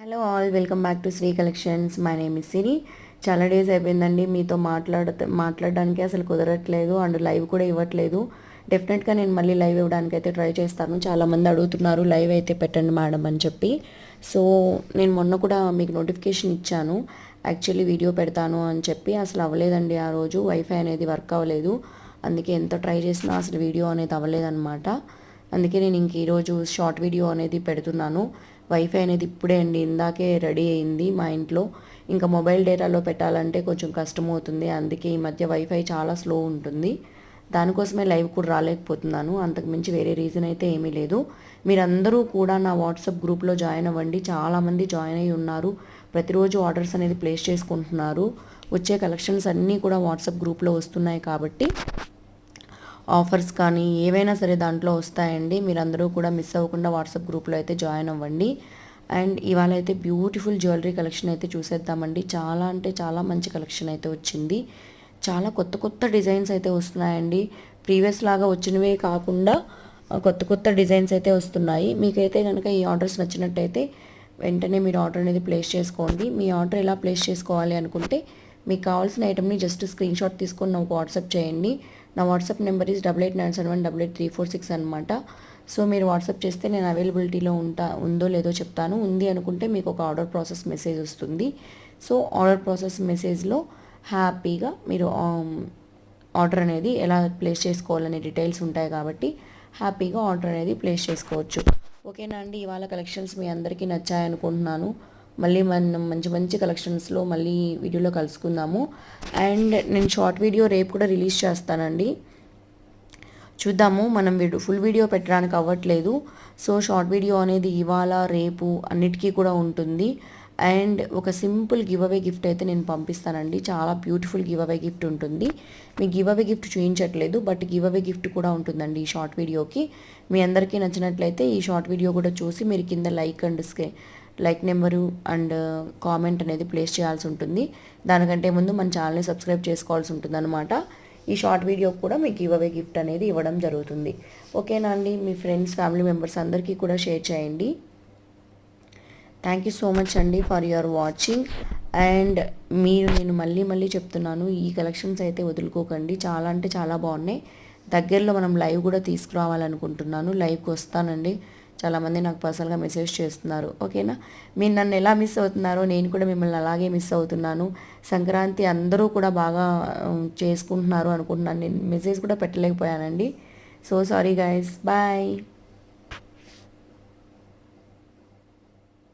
Hello all, welcome back to Sri Collections. My name is Siri. చాలా days అయిపోయిందండి మీతో మాట్లాడడానికి అసలు కుదరట్లేదు అండ్ లైవ్ కూడా ఇవ్వట్లేదు. డెఫినెట్గా నేను మళ్ళీ లైవ్ ఇవ్వడానికి అయితే ట్రై చేస్తాను. చాలామంది అడుగుతున్నారు లైవ్ అయితే పెట్టండి మేడం అని చెప్పి. సో నేను మొన్న కూడా మీకు నోటిఫికేషన్ ఇచ్చాను, యాక్చువల్లీ వీడియో పెడతాను అని చెప్పి. అసలు అవ్వలేదండి, ఆ రోజు వైఫై అనేది వర్క్ అవ్వలేదు. అందుకే ఎంత ట్రై చేసినా అసలు వీడియో అనేది అవ్వలేదన్నమాట. అందుకే నేను ఇంక ఈరోజు షార్ట్ వీడియో అనేది పెడుతున్నాను. వైఫై అనేది ఇప్పుడే అండి, ఇందాకే రెడీ అయింది మా ఇంట్లో. ఇంకా మొబైల్ డేటాలో పెట్టాలంటే కొంచెం కష్టమవుతుంది. అందుకే ఈ మధ్య వైఫై చాలా స్లో ఉంటుంది. దానికోసమే లైవ్ కూడా రాలేకపోతున్నాను. అంతకుమించి వేరే రీజన్ అయితే ఏమీ లేదు. మీరందరూ కూడా నా వాట్సాప్ గ్రూప్లో జాయిన్ అవ్వండి. చాలామంది జాయిన్ అయ్యి ఉన్నారు. ప్రతిరోజు ఆర్డర్స్ అనేది ప్లేస్ చేసుకుంటున్నారు. వచ్చే కలెక్షన్స్ అన్నీ కూడా వాట్సాప్ గ్రూప్లో వస్తున్నాయి కాబట్టి ఆఫర్స్ కానీ ఏవైనా సరే దాంట్లో వస్తాయండి. మీరందరూ కూడా మిస్ అవ్వకుండా వాట్సాప్ గ్రూప్లో అయితే జాయిన్ అవ్వండి. అండ్ ఇవాళ అయితే బ్యూటిఫుల్ జ్యువెలరీ కలెక్షన్ అయితే చూసేద్దామండి. చాలా అంటే చాలా మంచి కలెక్షన్ అయితే వచ్చింది. చాలా కొత్త కొత్త డిజైన్స్ అయితే వస్తున్నాయండి. ప్రీవియస్ లాగా వచ్చినవే కాకుండా కొత్త కొత్త డిజైన్స్ అయితే వస్తున్నాయి. మీకైతే కనుక ఈ ఆర్డర్స్ నచ్చినట్టయితే వెంటనే మీరు ఆర్డర్ అనేది ప్లేస్ చేసుకోండి. మీ ఆర్డర్ ఎలా ప్లేస్ చేసుకోవాలి అనుకుంటే మీకు కావాల్సిన ఐటమ్ని జస్ట్ స్క్రీన్ షాట్ తీసుకొని నాకు వాట్సాప్ చేయండి. నా వాట్సాప్ నెంబర్ ఈజ్ 8897188346 అనమాట. సో మీరు వాట్సాప్ చేస్తే నేను అవైలబిలిటీలో ఉందో లేదో చెప్తాను. ఉంది అనుకుంటే మీకు ఒక ఆర్డర్ ప్రాసెస్ మెసేజ్ వస్తుంది. సో ఆర్డర్ ప్రాసెస్ మెసేజ్లో హ్యాపీగా మీరు ఆర్డర్ అనేది ఎలా ప్లేస్ చేసుకోవాలనే డీటెయిల్స్ ఉంటాయి కాబట్టి హ్యాపీగా ఆర్డర్ అనేది ప్లేస్ చేసుకోవచ్చు. ఓకేనా అండి, ఇవాళ కలెక్షన్స్ మీ అందరికీ నచ్చాయనుకుంటున్నాను. మళ్ళీ మనం మంచి మంచి కలెక్షన్స్లో మళ్ళీ వీడియోలో కలుసుకుందాము. అండ్ నేను షార్ట్ వీడియో రేపు కూడా రిలీజ్ చేస్తానండి. చూద్దాము, మనం ఫుల్ వీడియో పెట్టడానికి అవ్వట్లేదు. సో షార్ట్ వీడియో అనేది ఇవాళ రేపు అన్నిటికీ కూడా ఉంటుంది. అండ్ ఒక సింపుల్ గివ్ అవే గిఫ్ట్ అయితే నేను పంపిస్తానండి. చాలా బ్యూటిఫుల్ గివ్ అవే గిఫ్ట్ ఉంటుంది. మీకు గివ్ అవే గిఫ్ట్ చూపించట్లేదు, బట్ గివ్ అవే గిఫ్ట్ కూడా ఉంటుందండి ఈ షార్ట్ వీడియోకి. మీ అందరికీ నచ్చినట్లయితే ఈ షార్ట్ వీడియో కూడా చూసి మీరు కింద లైక్ నెంబరు అండ్ కామెంట్ అనేది ప్లేస్ చేయాల్సి ఉంటుంది. దానికంటే ముందు మన ఛానల్ని సబ్స్క్రైబ్ చేసుకోవాల్సి ఉంటుంది అనమాట. ఈ షార్ట్ వీడియో కూడా మీకు గివ్ అవే గిఫ్ట్ అనేది ఇవ్వడం జరుగుతుంది. ఓకేనా అండి, మీ ఫ్రెండ్స్ ఫ్యామిలీ మెంబర్స్ అందరికీ కూడా షేర్ చేయండి. థ్యాంక్ యూ సో మచ్ అండి ఫర్ యువర్ వాచింగ్. అండ్ నేను మళ్ళీ చెప్తున్నాను, ఈ కలెక్షన్స్ అయితే వదులుకోకండి. చాలా అంటే చాలా బాగున్నాయి. దగ్గరలో మనం లైవ్ కూడా తీసుకురావాలనుకుంటున్నాను. లైవ్కి వస్తానండి. చాలామంది నాకు పర్సనల్గా మెసేజ్ చేస్తున్నారు. ఓకేనా, మీరు నన్ను ఎలా మిస్ అవుతున్నారో నేను కూడా మిమ్మల్ని అలాగే మిస్ అవుతున్నాను. సంక్రాంతి అందరూ కూడా బాగా చేసుకుంటున్నారు అనుకుంటున్నాను. నేను మెసేజ్ కూడా పెట్టలేకపోయానండి. So sorry guys, bye.